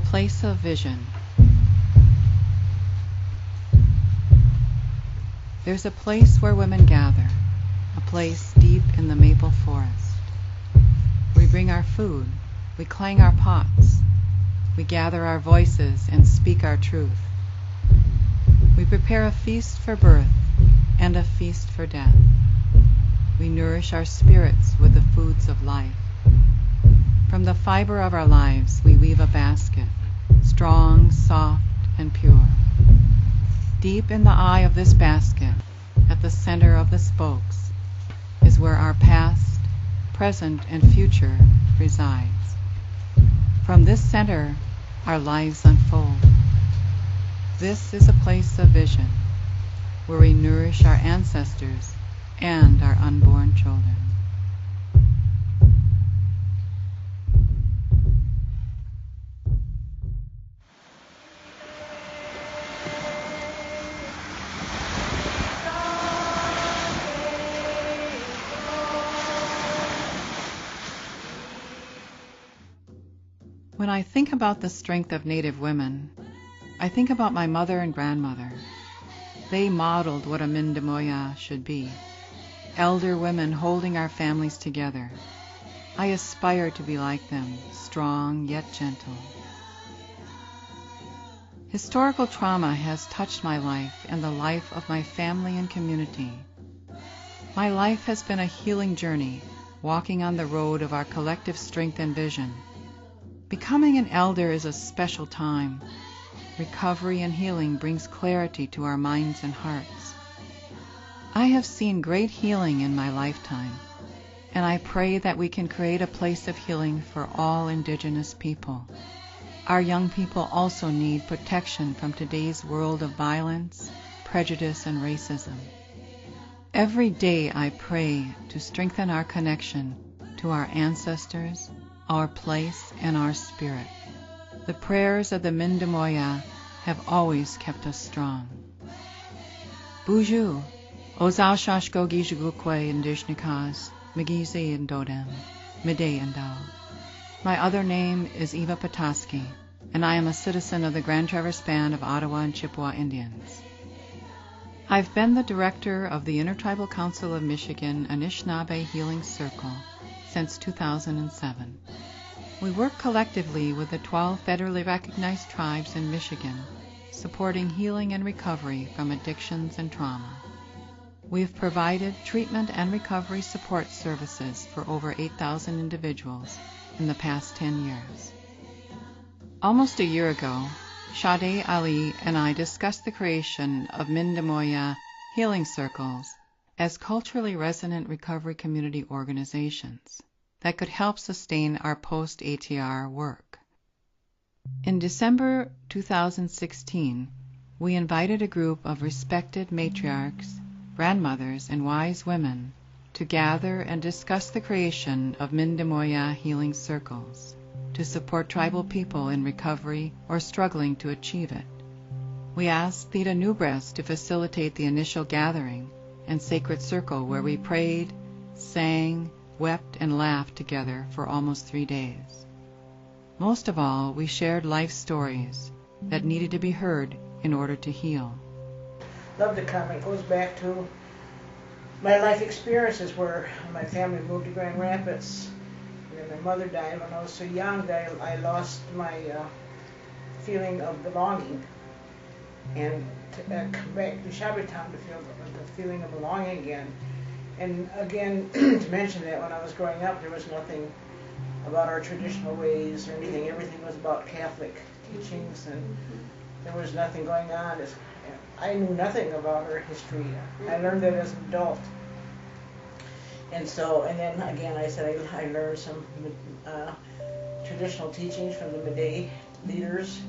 Our place of vision. There's a place where women gather, a place deep in the maple forest. We bring our food, we clang our pots, we gather our voices and speak our truth. We prepare a feast for birth and a feast for death. We nourish our spirits with the foods of life. From the fiber of our lives we weave a basket, strong, soft, and pure. Deep in the eye of this basket, at the center of the spokes, is where our past, present, and future resides. From this center, our lives unfold. This is a place of vision, where we nourish our ancestors and our unborn children. When I think about the strength of Native women, I think about my mother and grandmother. They modeled what a Minda Moya should be, elder women holding our families together. I aspire to be like them, strong yet gentle. Historical trauma has touched my life and the life of my family and community. My life has been a healing journey, walking on the road of our collective strength and vision. Becoming an elder is a special time. Recovery and healing brings clarity to our minds and hearts. I have seen great healing in my lifetime, and I pray that we can create a place of healing for all Indigenous people. Our young people also need protection from today's world of violence, prejudice, and racism. Every day I pray to strengthen our connection to our ancestors, our place, and our spirit. The prayers of the Minda Moya have always kept us strong. Buju, Ozal Shashgogi Jugukwe Indishnikas, Magizi and Dodem, Midday and Dao. My other name is Eva Petoskey, and I am a citizen of the Grand Traverse Band of Ottawa and Chippewa Indians. I've been the director of the Intertribal Council of Michigan Anishinaabe Healing Circle since 2007. We work collectively with the 12 federally recognized tribes in Michigan, supporting healing and recovery from addictions and trauma. We have provided treatment and recovery support services for over 8,000 individuals in the past 10 years. Almost a year ago, Sade Ali and I discussed the creation of Mindimooyenh Healing Circles as culturally resonant recovery community organizations that could help sustain our post-ATR work. In December 2016, we invited a group of respected matriarchs, grandmothers, and wise women to gather and discuss the creation of Mindimooyenh Healing Circles to support tribal people in recovery or struggling to achieve it. We asked Theta Newbreast to facilitate the initial gathering and sacred circle where we prayed, sang, wept, and laughed together for almost 3 days. Most of all, we shared life stories that needed to be heard in order to heal. Love to come. It goes back to my life experiences where my family moved to Grand Rapids. And then my mother died when I was so young that I lost my feeling of belonging. And to come back to Peshawbestown to feel the feeling of belonging again. And again, to mention that when I was growing up, there was nothing about our traditional ways or anything. Everything was about Catholic teachings, and there was nothing going on. I knew nothing about our history. I learned that as an adult. And then again, I said I learned some traditional teachings from the Midday leaders,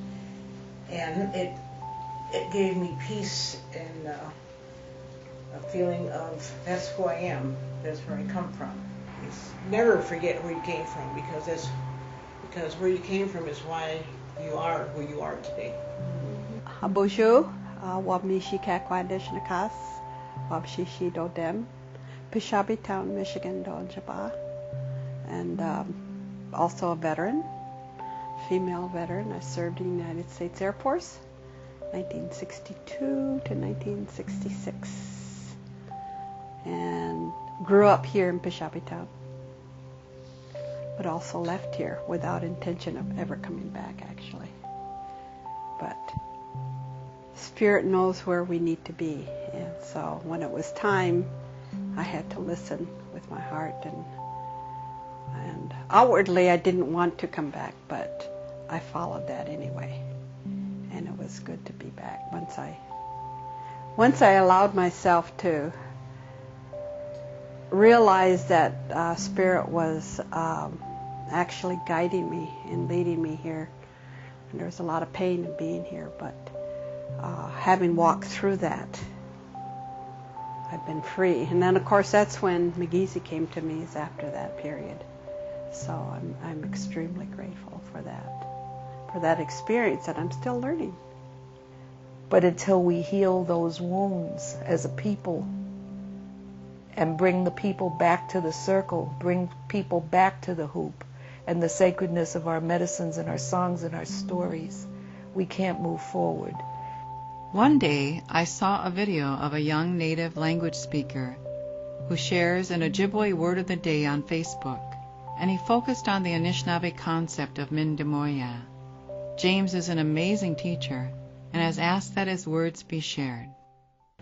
and it gave me peace and a feeling of that's who I am, that's where I come from. Never forget where you came from, because where you came from is why you are who you are today. Bonjour, Wabnishi Kakwandish Nakas, Wabshishi Dodem, Peshawbestown, Michigan, Donjaba, and also a veteran female veteran. I served in the United States Air Force, 1962 to 1966, and grew up here in Peshawbestown, but also left here without intention of ever coming back, actually. But Spirit knows where we need to be, and so when it was time, I had to listen with my heart, and outwardly I didn't want to come back, but I followed that anyway, and it was good to be back once I allowed myself to realize that Spirit was actually guiding me and leading me here. And there was a lot of pain in being here, but having walked through that, I've been free. And then, of course, that's when McGeezy came to me, is after that period. So I'm extremely grateful for that experience, that I'm still learning. But until we heal those wounds as a people and bring the people back to the circle, bring people back to the hoop and the sacredness of our medicines and our songs and our stories, we can't move forward. One day, I saw a video of a young native language speaker who shares an Ojibwe word of the day on Facebook, and he focused on the Anishinaabe concept of Mindimooyenh. James is an amazing teacher and has asked that his words be shared.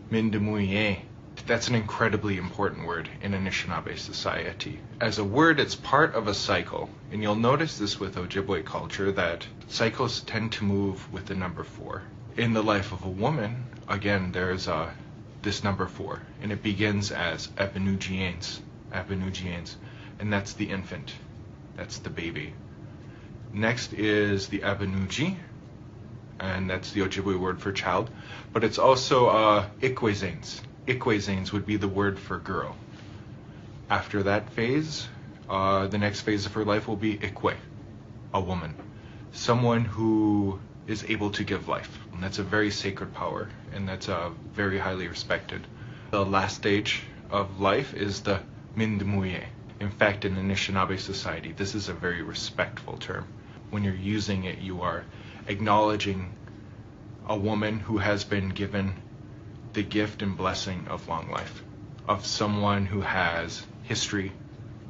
Mindimooyenh. That's an incredibly important word in Anishinaabe society. As a word, it's part of a cycle, and you'll notice this with Ojibwe culture, that cycles tend to move with the number 4. In the life of a woman, again, there's this number 4, and it begins as Abenujieens, and that's the infant, that's the baby. Next is the Abenuji, and that's the Ojibwe word for child, but it's also Ikwezanes. Ikwezanes would be the word for girl. After that phase, the next phase of her life will be Ikwe, a woman, someone who is able to give life. And that's a very sacred power, and that's very highly respected. The last stage of life is the Mindimooyenh. In fact, in Anishinaabe society, this is a very respectful term. When you're using it, you are acknowledging a woman who has been given the gift and blessing of long life, of someone who has history,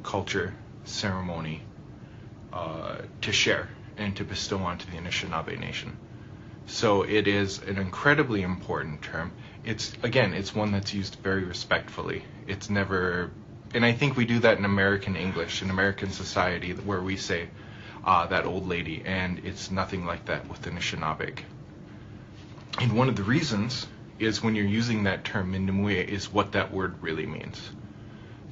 culture, ceremony to share and to bestow onto the Anishinaabe nation. So it is an incredibly important term. It's one that's used very respectfully. It's never, and I think we do that in American English, in American society, where we say, that old lady, and it's nothing like that with Anishinaabe. And one of the reasons is when you're using that term, Mindimooyenh, is what that word really means.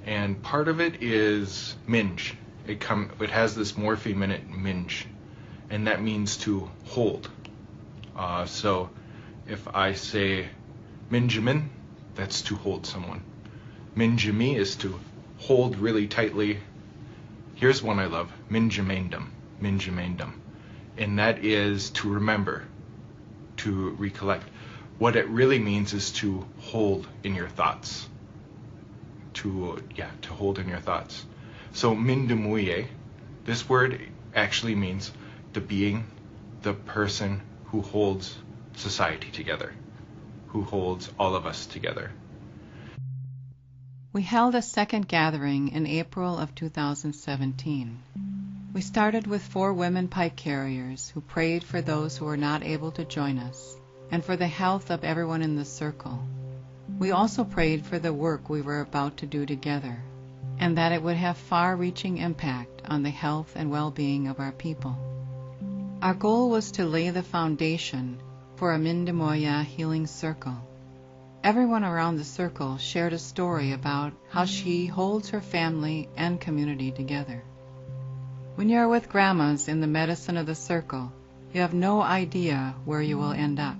And part of it is minj. It has this morpheme in it, minj, and that means to hold. So if I say minjimin, that's to hold someone. Minjimi is to hold really tightly. Here's one I love, minjimaendum, and that is to remember, to recollect. What it really means is to hold in your thoughts. To hold in your thoughts. So Mindimooyenh, this word actually means the being, the person who holds society together, who holds all of us together. We held a second gathering in April of 2017. We started with 4 women pipe carriers who prayed for those who were not able to join us, and for the health of everyone in the circle. We also prayed for the work we were about to do together, and that it would have far-reaching impact on the health and well-being of our people. Our goal was to lay the foundation for a Mindimooyehn Healing Circle. Everyone around the circle shared a story about how she holds her family and community together. When you are with grandmas in the medicine of the circle, you have no idea where you will end up.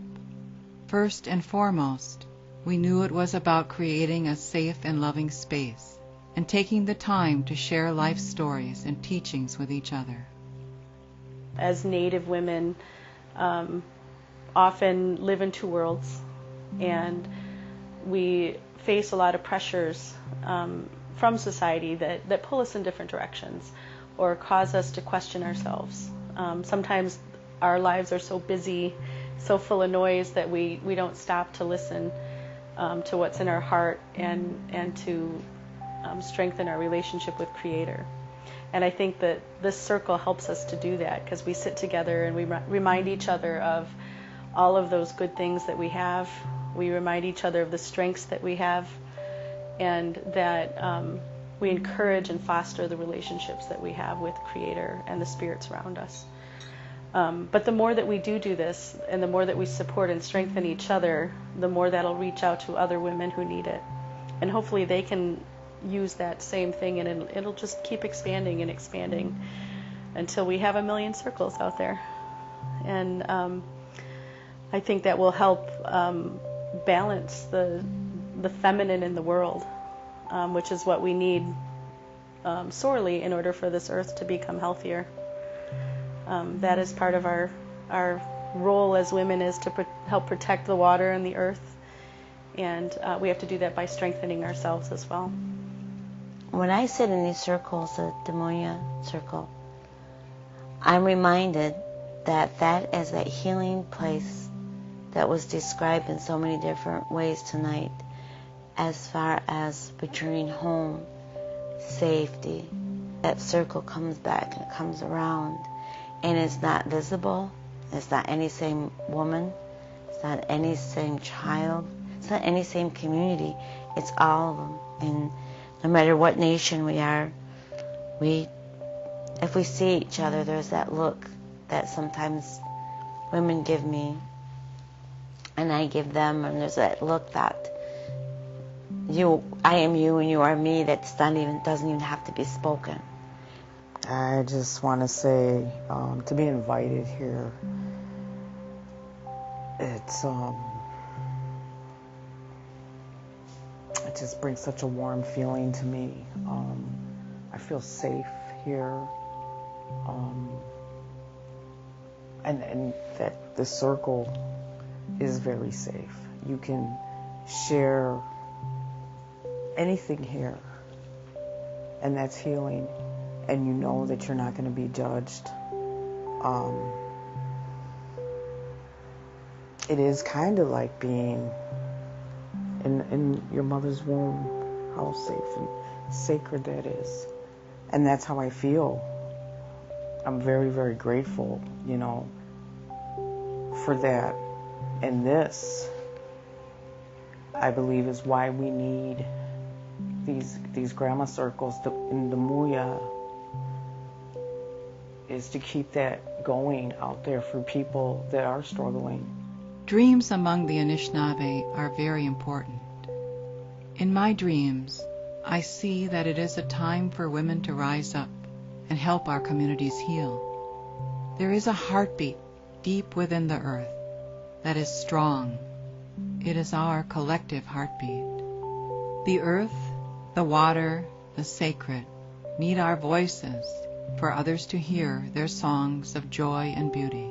First and foremost, we knew it was about creating a safe and loving space and taking the time to share life stories and teachings with each other. As Native women, often live in 2 worlds, and we face a lot of pressures from society that pull us in different directions or cause us to question ourselves. Sometimes our lives are so busy, so full of noise that we don't stop to listen to what's in our heart and to strengthen our relationship with Creator. And I think that this circle helps us to do that, because we sit together and we remind each other of all of those good things that we have. We remind each other of the strengths that we have, and that we encourage and foster the relationships that we have with Creator and the spirits around us. But the more that we do this, and the more that we support and strengthen each other, the more that'll reach out to other women who need it. And hopefully they can use that same thing, and it'll just keep expanding and expanding until we have 1 million circles out there. And I think that will help balance the feminine in the world, which is what we need sorely in order for this earth to become healthier. That is part of our role as women, is to help protect the water and the earth, and we have to do that by strengthening ourselves as well. When I sit in these circles, the Mindimooyenh circle, I'm reminded that that is that healing place that was described in so many different ways tonight, as far as returning home, safety. That circle comes back and it comes around, and it's not visible. It's not any same woman. It's not any same child. It's not any same community. It's all of them. And no matter what nation we are, if we see each other, there's that look that sometimes women give me and I give them, and there's that look that I am you and you are me, doesn't even have to be spoken. I just want to say, to be invited here, it just brings such a warm feeling to me. I feel safe here, and that the circle is very safe. You can share anything here, and that's healing, and you know that you're not going to be judged. It is kind of like being in your mother's womb, how safe and sacred that is. And that's how I feel. I'm very, very grateful, for that. And this, I believe, is why we need these grandma circles in the Moya, is to keep that going out there for people that are struggling. Dreams among the Anishinaabe are very important. In my dreams, I see that it is a time for women to rise up and help our communities heal. There is a heartbeat deep within the earth that is strong. It is our collective heartbeat. The earth, the water, the sacred need our voices for others to hear their songs of joy and beauty.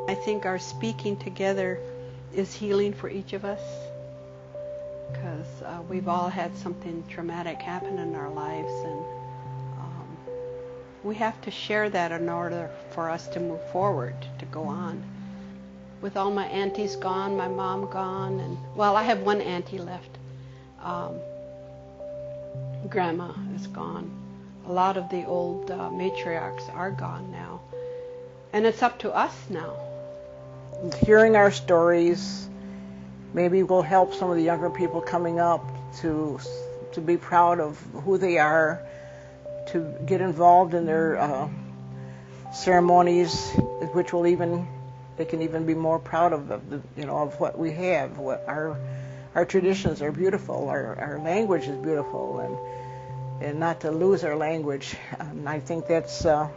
I think our speaking together is healing for each of us, because we've all had something traumatic happen in our lives, and we have to share that in order for us to move forward, to go on. With all my aunties gone, my mom gone, and I have one auntie left. Grandma is gone. A lot of the old matriarchs are gone now, and it's up to us now. Hearing our stories maybe will help some of the younger people coming up to be proud of who they are, to get involved in their ceremonies, which will they can even be more proud of of what we have. What our traditions are beautiful, our language is beautiful, and not to lose our language. And I think that's a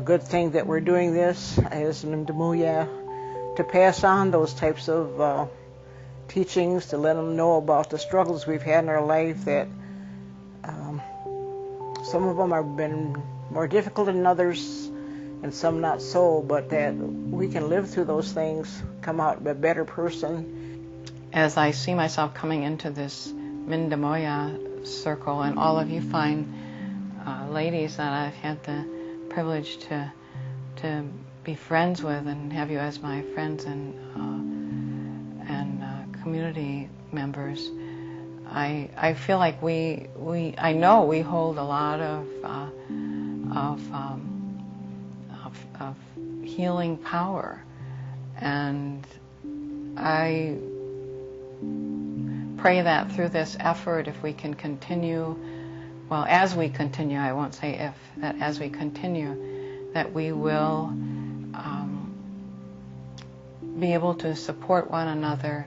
good thing that we're doing this as Mindimooyenh, to pass on those types of teachings, to let them know about the struggles we've had in our life, that some of them have been more difficult than others and some not so, but that we can live through those things, come out a better person. As I see myself coming into this Mindimooyenh circle, and all of you fine ladies that I've had the privilege to be friends with and have you as my friends and community members. I feel like I know we hold a lot of healing power, and I pray that through this effort, if we can continue, well, as we continue, I won't say if, that as we continue, that we will be able to support one another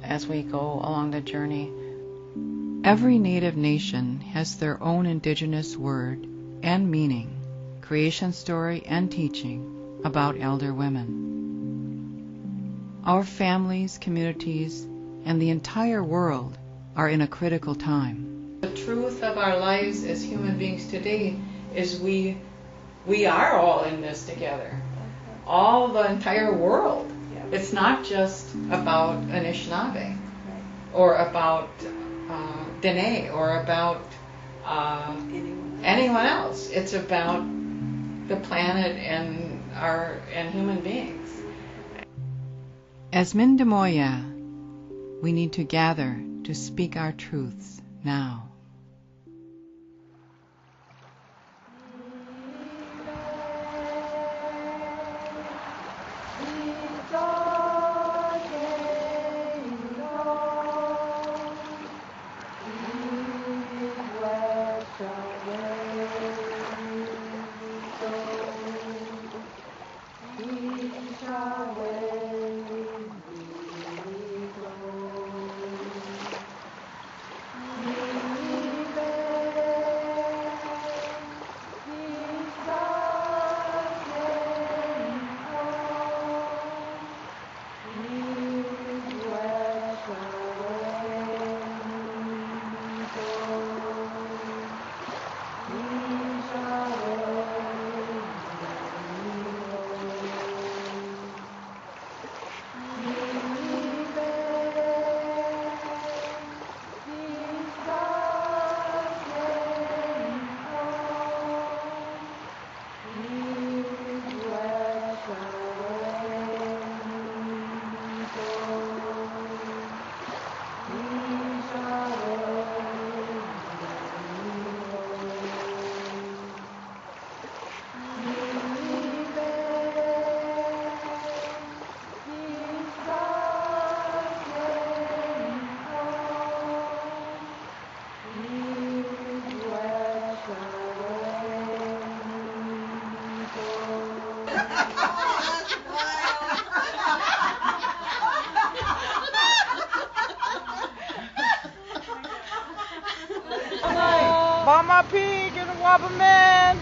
as we go along the journey. Every Native nation has their own indigenous word and meaning, creation story and teaching about elder women. Our families, communities, and the entire world are in a critical time. The truth of our lives as human beings today is we are all in this together. All the entire world. It's not just about Anishinaabe or about Dene or about anyone else. It's about the planet and human beings. As Minda Moya, we need to gather to speak our truths now. Mama Pig and the Wobber Man.